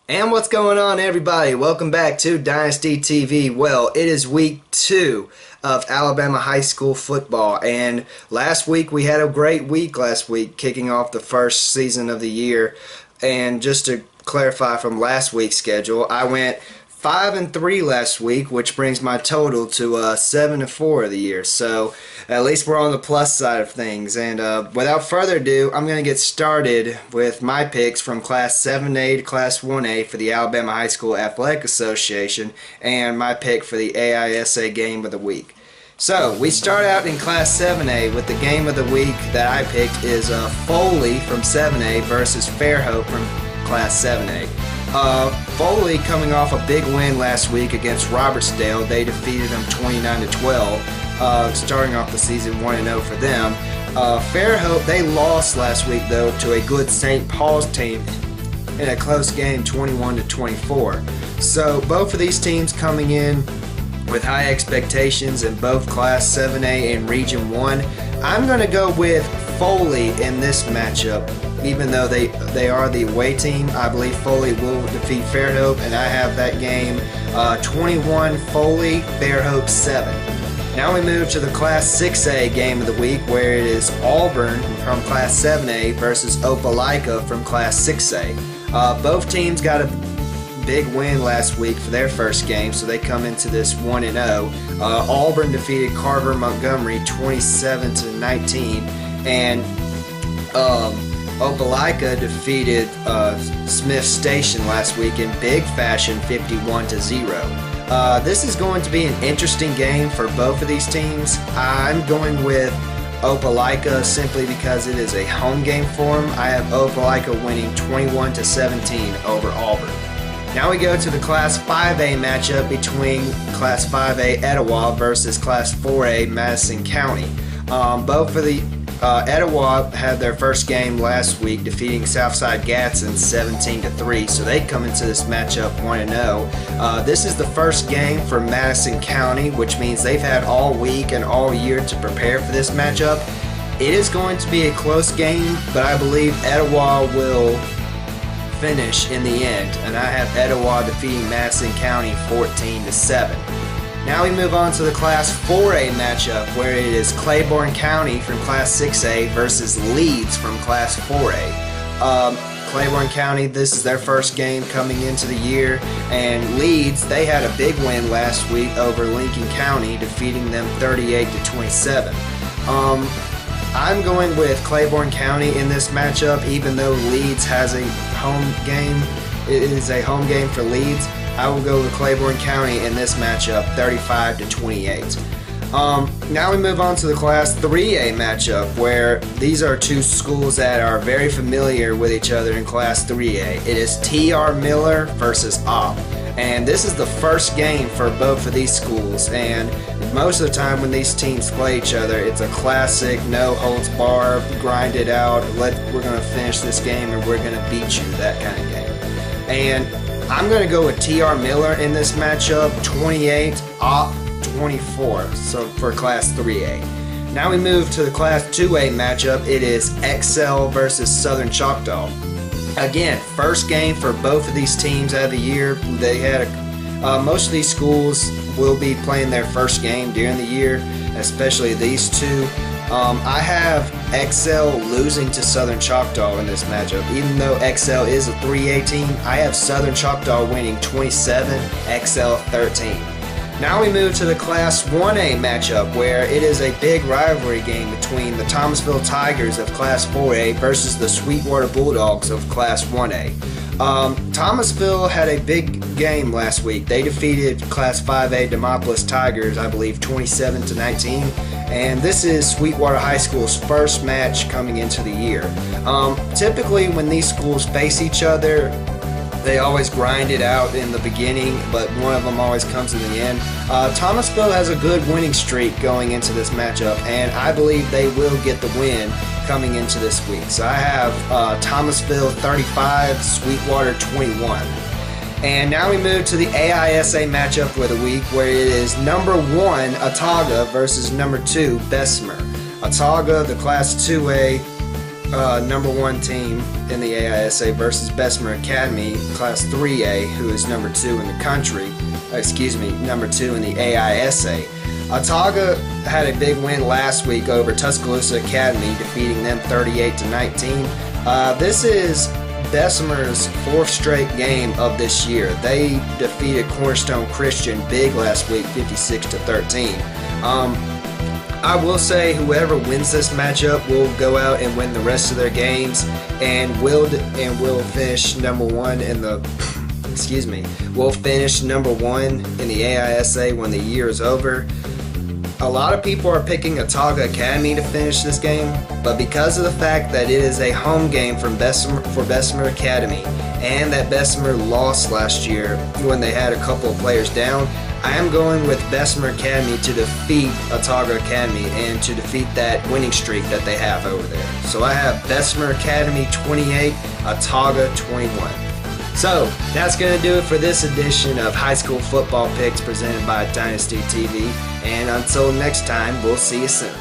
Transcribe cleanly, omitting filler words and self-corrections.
And what's going on, everybody? Welcome back to Dynasty TV. Well, it is week 2 of Alabama high school football, and last week we had a great week kicking off the first season of the year. And just to clarify from last week's schedule, I went 5-3 last week, which brings my total to 7-4 of the year. So at least we're on the plus side of things. And without further ado, I'm going to get started with my picks from Class 7A to Class 1A for the Alabama High School Athletic Association, and my pick for the AISA Game of the Week. So we start out in Class 7A with the game of the week that I picked is Foley from 7A versus Fairhope from Class 7A. Foley coming off a big win last week against Robertsdale. They defeated them 29-12, starting off the season 1-0 for them. Fairhope, they lost last week though to a good St. Paul's team in a close game, 21-24. So both of these teams coming in with high expectations in both Class 7A and Region 1. I'm going to go with Foley in this matchup. Even though they are the away team, I believe Foley will defeat Fairhope, and I have that game 21 Foley, Fairhope 7. Now we move to the Class 6A game of the week, where it is Auburn from Class 7A versus Opelika from Class 6A. Both teams got a big win last week for their first game, so they come into this 1-0. Auburn defeated Carver Montgomery 27-19, and Opelika defeated Smith Station last week in big fashion, 51-0. This is going to be an interesting game for both of these teams. I'm going with Opelika simply because it is a home game for them. I have Opelika winning 21-17 over Auburn. Now we go to the Class 5A matchup between Class 5A Etowah versus Class 4A Madison County. Both of the Etowah had their first game last week, defeating Southside Gadsden 17-3, so they come into this matchup 1-0. This is the first game for Madison County, which means they've had all week and all year to prepare for this matchup. It is going to be a close game, but I believe Etowah will finish in the end, and I have Etowah defeating Madison County 14-7. Now we move on to the Class 4A matchup, where it is Claiborne County from Class 6A versus Leeds from Class 4A. Claiborne County, this is their first game coming into the year, and Leeds, they had a big win last week over Lincoln County, defeating them 38-27. I'm going with Claiborne County in this matchup, even though Leeds has a home game. It is a home game for Leeds. I will go with Claiborne County in this matchup, 35-28. Now we move on to the Class 3A matchup, where these are two schools that are very familiar with each other in Class 3A. It is T.R. Miller versus Opp. And this is the first game for both of these schools, and most of the time when these teams play each other, it's a classic no holds barred, grind it out, we're going to finish this game and we're going to beat you, that kind of game. And I'm going to go with T.R. Miller in this matchup, 28, Opp 24, so for Class 3A. Now we move to the Class 2A matchup. It is AHSAA versus Southern Choctaw. Again, first game for both of these teams out of the year. They had most of these schools will be playing their first game during the year, especially these two. I have AHSAA losing to Southern Choctaw in this matchup. Even though AHSAA is a 3A team, I have Southern Choctaw winning 27, AHSAA 13. Now we move to the Class 1A matchup, where it is a big rivalry game between the Thomasville Tigers of Class 4A versus the Sweetwater Bulldogs of Class 1A. Thomasville had a big game last week. They defeated Class 5A Demopolis Tigers, I believe, 27-19. And this is Sweetwater High School's first match coming into the year. Typically when these schools face each other, they always grind it out in the beginning, but one of them always comes in the end. Thomasville has a good winning streak going into this matchup, and I believe they will get the win coming into this week. So I have Thomasville 35, Sweetwater 21. And now we move to the AISA matchup for the week, where it is number 1 Autauga versus number 2 Bessemer. Autauga, the Class 2A number 1 team in the AISA versus Bessemer Academy, Class 3A, who is number 2 in the country. Number 2 in the AISA. AHSAA had a big win last week over Tuscaloosa Academy, defeating them 38-19. This is Bessemer's 4th straight game of this year. They defeated Cornerstone Christian big last week, 56-13. I will say whoever wins this matchup will go out and win the rest of their games, and will finish number 1 in the will finish number 1 in the AISA when the year is over. A lot of people are picking AHSAA Academy to finish this game, but because of the fact that it is a home game for Bessemer Academy, and that Bessemer lost last year when they had a couple of players down, I am going with Bessemer Academy to defeat AHSAA Academy and to defeat that winning streak that they have over there. So I have Bessemer Academy 28, AHSAA 21. So that's going to do it for this edition of High School Football Picks presented by Dynasty TV. And until next time, we'll see you soon.